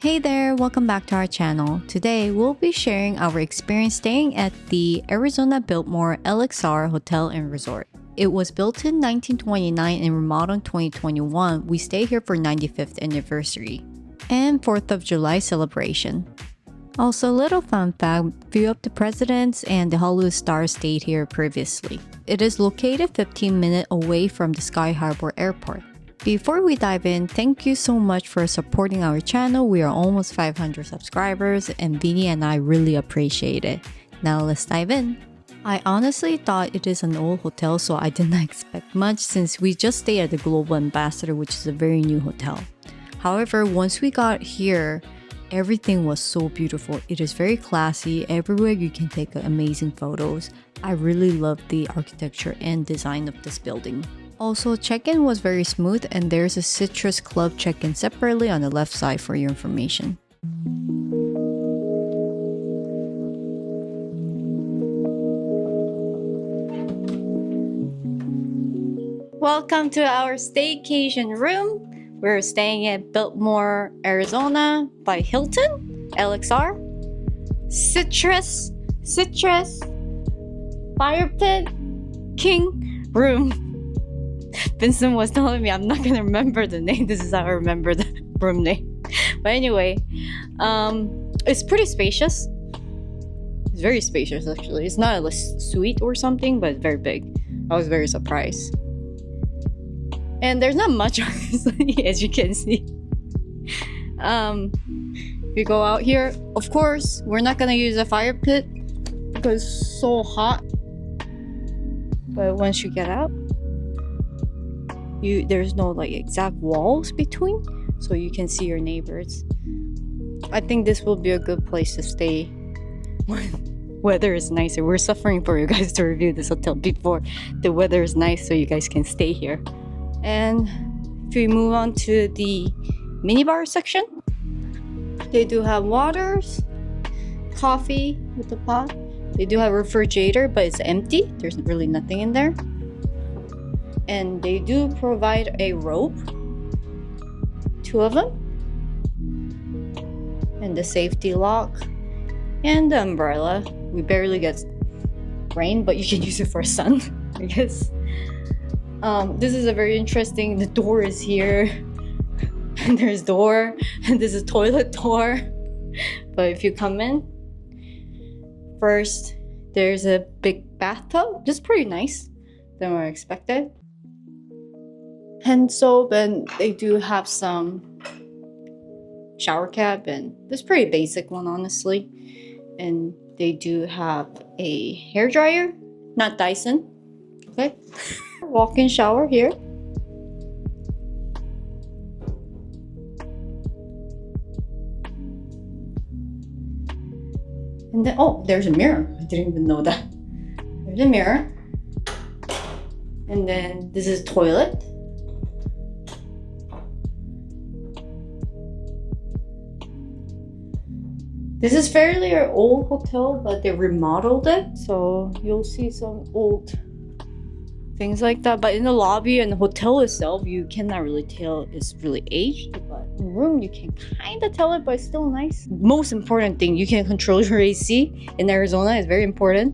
Hey there, welcome back to our channel. Today, we'll be sharing our experience staying at the Arizona Biltmore LXR Hotel and Resort. It was built in 1929 and remodeled in 2021. We stayed here for 95th anniversary and 4th of July celebration. Also, little fun fact, few of the presidents and the Hollywood stars stayed here previously. It is located 15 minutes away from the Sky Harbor Airport. Before we dive in, thank you so much for supporting our channel. We are almost 500 subscribers and Vinny and I really appreciate it. Now let's dive in. I honestly thought it is an old hotel, so I did not expect much since we just stayed at the Global Ambassador, which is a very new hotel. However, once we got here, everything was so beautiful. It is very classy. Everywhere you can take amazing photos. I really love the architecture and design of this building. Also, check-in was very smooth and there's a Citrus Club check-in separately on the left side for your information. Welcome to our staycation room. We're staying at Biltmore, Arizona by Hilton LXR. Citrus, fire pit, king room. Vincent was telling me I'm not gonna remember the name. This is how I remember the room name. But anyway, it's pretty spacious. It's very spacious actually. It's not a suite or something, but it's very big. I was very surprised. And there's not much honestly, as you can see. If you go out here, of course, we're not gonna use a fire pit because it's so hot. But once you get out, there's no like exact walls between, so you can see your neighbors. I think this will be a good place to stay when weather is nicer. We're suffering for you guys to review this hotel before the weather is nice so you guys can stay here. And if we move on to the minibar section, they do have waters, coffee with the pot. They do have a refrigerator, but it's empty. There's really nothing in there. And they do provide a rope, 2 of them, and the safety lock, and the umbrella. We barely get rain, but you can use it for sun, I guess. This is a very interesting, the door is here, and there's door, and there's a toilet door. But if you come in, first, there's a big bathtub. Just pretty nice than what I expected. Hand soap, and they do have some shower cap, and this pretty basic one honestly. And they do have a hair dryer, not Dyson. Okay. Walk-in shower here. And then, oh, there's a mirror. I didn't even know that. There's a mirror. And then this is toilet. This is fairly an old hotel, but they remodeled it, so you'll see some old things like that. But in the lobby and the hotel itself, you cannot really tell it's really aged. But in the room, you can kind of tell it, but it's still nice. Most important thing, you can control your AC in Arizona. It's very important.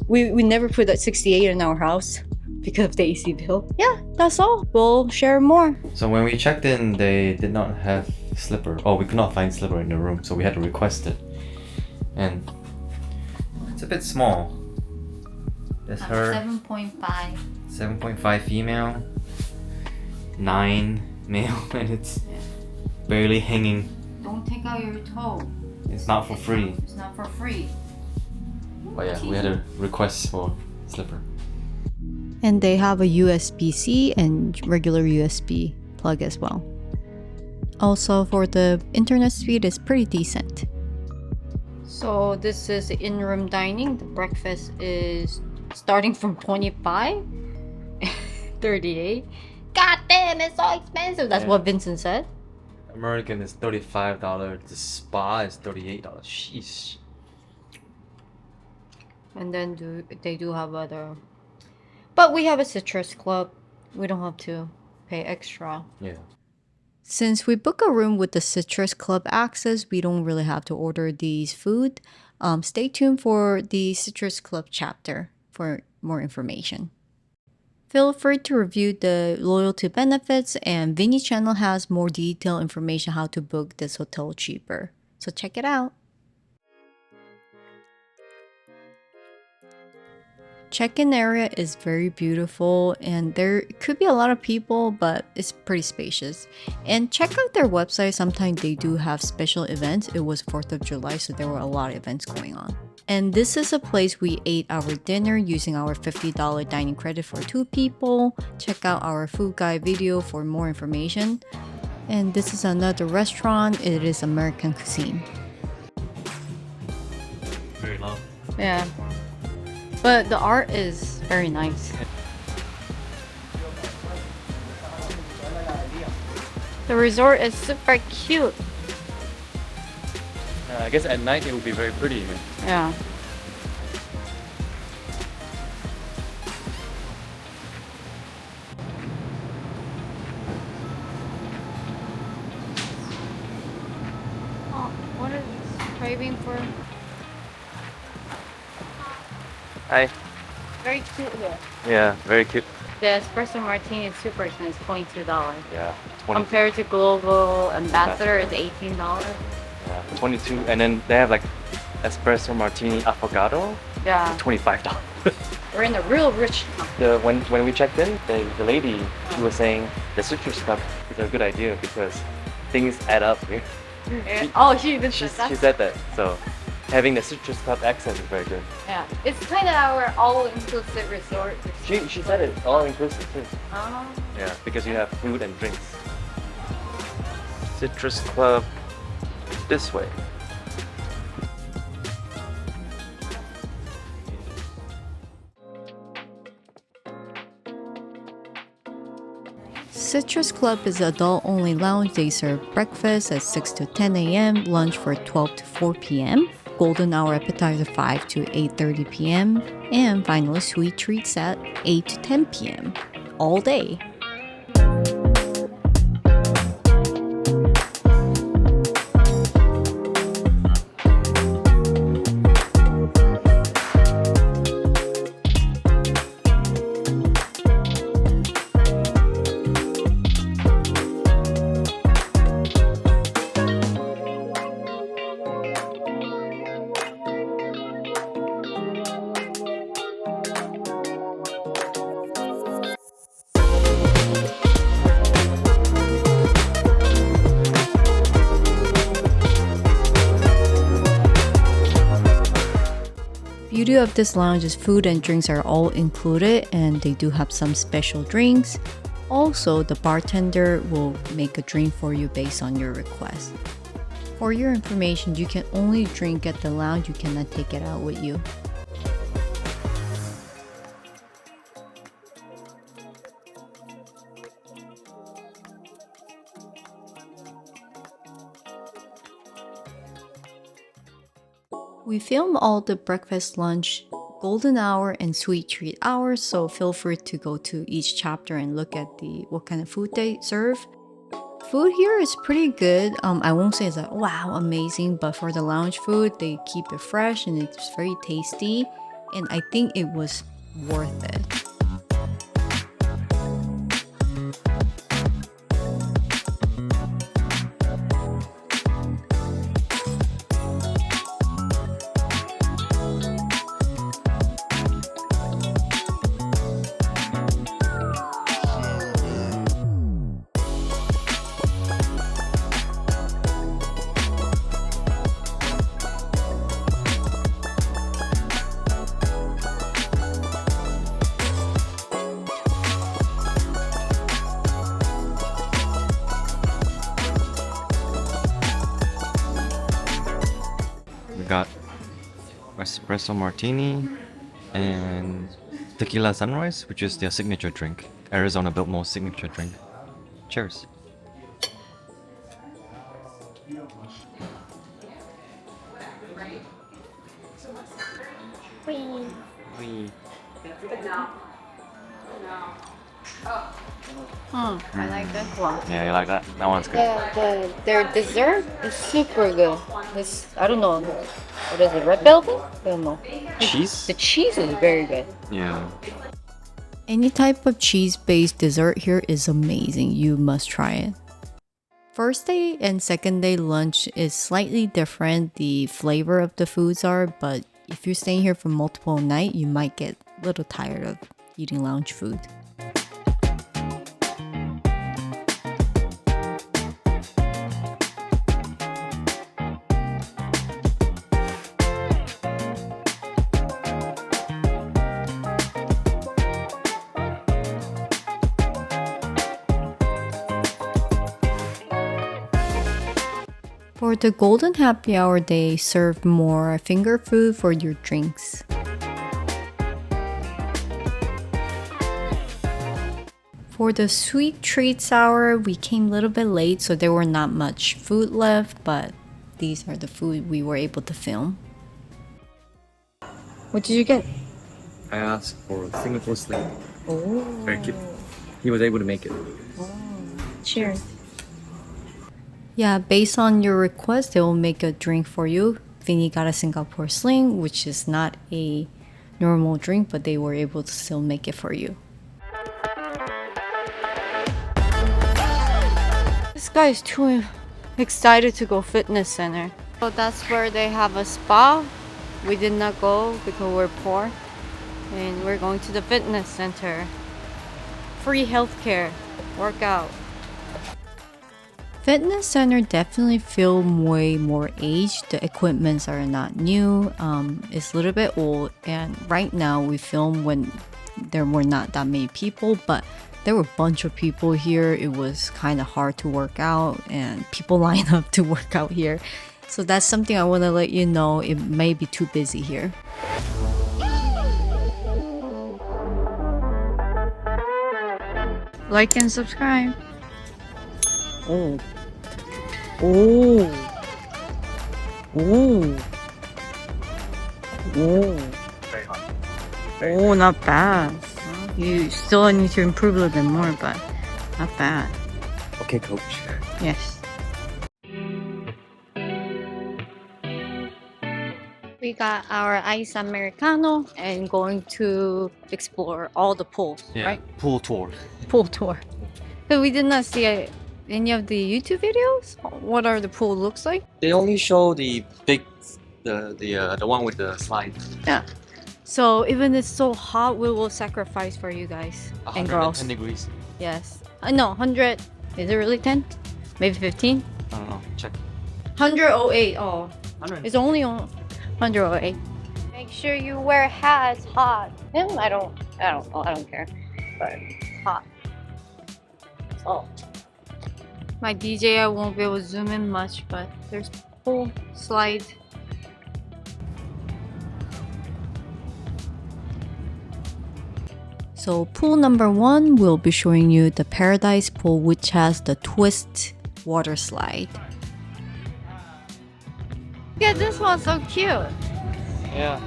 We never put that 68 in our house because of the AC bill. Yeah, that's all. We'll share more. So when we checked in, they did not have slipper. Oh, we could not find slipper in the room, so we had to request it. And it's a bit small. That's her 7.5 female, 9 male, and it's barely hanging. Don't take out your toe. It's not for free. It's not for free. But yeah, we had a request for slipper. And they have a USB-C and regular USB plug as well. Also, for the internet speed, is pretty decent. So this is the in-room dining. The breakfast is starting from 25, 38. God damn, it's so expensive. That's what Vincent said. American is $35. The spa is $38. Sheesh. And then they do have other, but we have a Citrus Club. We don't have to pay extra. Yeah. Since we book a room with the Citrus Club access, we don't really have to order these food. Stay tuned for the Citrus Club chapter for more information. Feel free to review the loyalty benefits, and Vinny channel has more detailed information how to book this hotel cheaper. So check it out. Check-in area is very beautiful and there could be a lot of people, but it's pretty spacious. And check out their website, sometimes they do have special events. It was 4th of July, so there were a lot of events going on. And this is a place we ate our dinner using our $50 dining credit for 2 people. Check out our food guide video for more information. And this is another restaurant. It is American cuisine. Very long. Yeah. But the art is very nice. The resort is super cute. I guess at night it would be very pretty. Yeah. Oh, what is craving for? Hi. Very cute here. Yeah, very cute. The espresso martini is super expensive, $22. Yeah. Compared to Global Ambassador, it's $18. Yeah, 22, and then they have like espresso martini affogato. Yeah. $25. We're in a real rich town. When we checked in, the lady she was saying the citrus cup is a good idea because things add up here. Oh, she even She said that? said that. So having the citrus cup accent is very good. Yeah, it's kind of our all-inclusive resort. She said it all inclusive too. Oh. Yeah, because you have food and drinks. Citrus Club this way. Citrus Club is an adult-only lounge. They serve breakfast at 6 to 10 a.m., lunch for 12 to 4 p.m., golden hour appetizer 5 to 8:30 p.m., and finally sweet treats at 8 to 10 p.m. all day. Beauty of this lounge is food and drinks are all included, and they do have some special drinks. Also, the bartender will make a drink for you based on your request. For your information, you can only drink at the lounge, you cannot take it out with you. We film all the breakfast, lunch, golden hour, and sweet treat hours, so feel free to go to each chapter and look at what kind of food they serve. Food here is pretty good. I won't say it's like wow amazing, but for the lounge food, they keep it fresh and it's very tasty, and I think it was worth it. Got espresso martini and tequila sunrise, which is their signature drink. Arizona Biltmore signature drink. Cheers. I like this one. Yeah, you like that? That one's good. Their dessert is super good. This, I don't know, what is it, red velvet? I don't know. Cheese? The cheese is very good. Yeah. Any type of cheese-based dessert here is amazing. You must try it. First day and second day lunch is slightly different. The flavor of the foods are, but if you're staying here for multiple nights, you might get a little tired of eating lounge food. For the golden happy hour, they serve more finger food for your drinks. For the sweet treats hour, we came a little bit late, so there were not much food left, but these are the food we were able to film. What did you get? I asked for Singapore sling. Oh, Very cute. He was able to make it. cheers. Yeah, based on your request, they will make a drink for you. Vinny got a Singapore sling, which is not a normal drink, but they were able to still make it for you. This guy is too excited to go fitness center. So that's where they have a spa. We did not go because we're poor. And we're going to the fitness center. Free healthcare, workout. Fitness center definitely feel way more aged. The equipments are not new. It's a little bit old, and right now we film when there were not that many people, but there were a bunch of people here. It was kind of hard to work out, and people line up to work out here. So that's something I want to let you know. It may be too busy here. Like and subscribe. Oh. Oh. Oh. Oh. Very hot. Oh, not bad. You still need to improve a little bit more, but not bad. Okay, coach. Yes. We got our ice americano and going to explore all the pools, right? Pool tour. Pool tour. But we did not see any of the YouTube videos. What are the pool looks like? They only show the big, the one with the slide. Yeah. So even it's so hot, we will sacrifice for you guys and girls. 10 degrees. Yes. No, 100. Is it really 10? Maybe 15? I don't know. Check. 108. Oh, 100. it's only on 108. Make sure you wear hats. Hot. Him? I don't know. I don't care. But it's hot. Oh. My DJ, I won't be able to zoom in much, but there's pool slide. So pool number 1, we'll be showing you the Paradise Pool, which has the twist water slide. Yeah, this one's so cute. Yeah.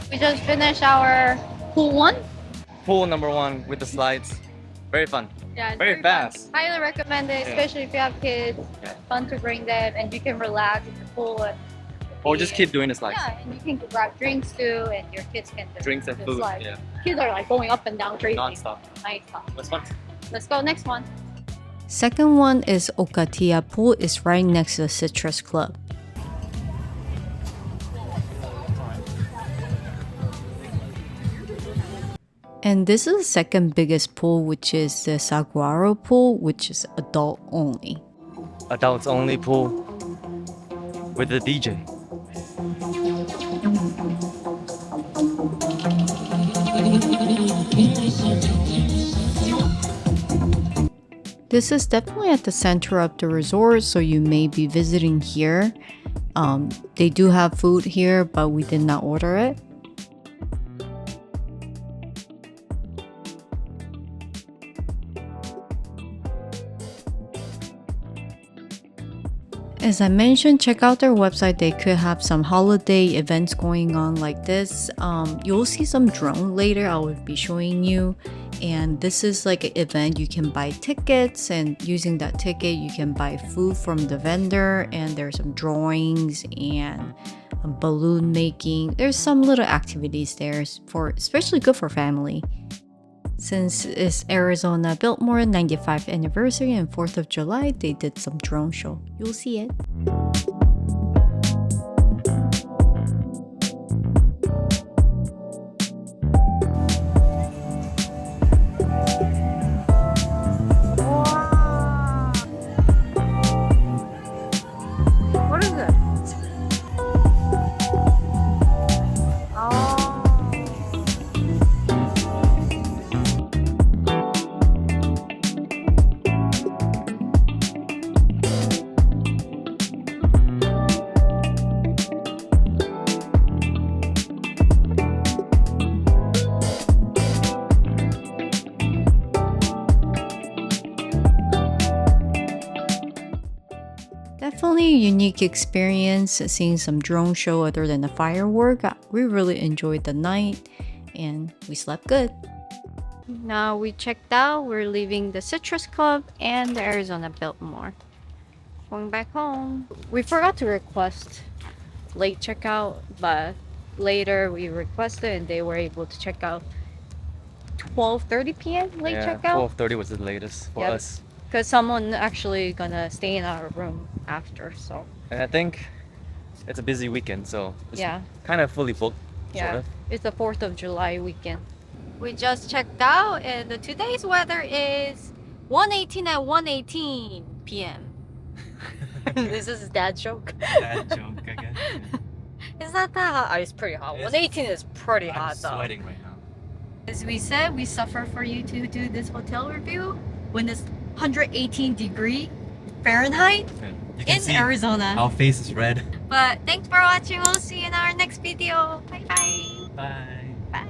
We just finished our pool 1. Pool number 1 with the slides. Very fun. Yeah, it's Very fast. fun. Highly recommend it, especially if you have kids. Yeah. Fun to bring them, and you can relax in the pool. Or just keep doing the slides. Yeah, and you can grab drinks too, and your kids can do Drinks and the food. slide. Yeah. Kids are like going up and down crazy. Non-stop. Nice stuff. That's fun. Let's go next one. Second one is Okatia Pool. It's right next to the Citrus Club. And this is the second biggest pool, which is the Saguaro Pool, which is adult only. Adults only pool with the DJ. This is definitely at the center of the resort, so you may be visiting here. They do have food here, but we did not order it. As I mentioned, check out their website. They could have some holiday events going on like this. You'll see some drone later. I will be showing you. And this is like an event. You can buy tickets, and using that ticket, you can buy food from the vendor. And there's some drawings and balloon making. There's some little activities there for especially good for family. Since it's Arizona Biltmore 95th anniversary and 4th of July, they did some drone show. You'll see it. What is it? Definitely a unique experience seeing some drone show other than the firework. We really enjoyed the night and we slept good. Now we checked out. We're leaving the Citrus Club and the Arizona Biltmore. Going back home. We forgot to request late checkout, but later we requested and they were able to check out 12:30 p.m. late checkout. 12:30 was the latest for us. Because someone actually gonna stay in our room after, so. And I think it's a busy weekend, so it's Yeah. kind of fully booked. Yeah, Sort of. it's the 4th of July weekend. We just checked out and today's weather is 1:18 at 1:18 p.m. This is dad joke. Bad joke, I guess. It's not that hot. Oh, it's pretty hot. 1:18 is pretty hot though. I'm sweating right now. As we said, we suffer for you to do this hotel review when it's 118 degree Fahrenheit You can in see Arizona. our face is red. But thanks for watching. We'll see you in our next video. Bye bye. Bye. Bye.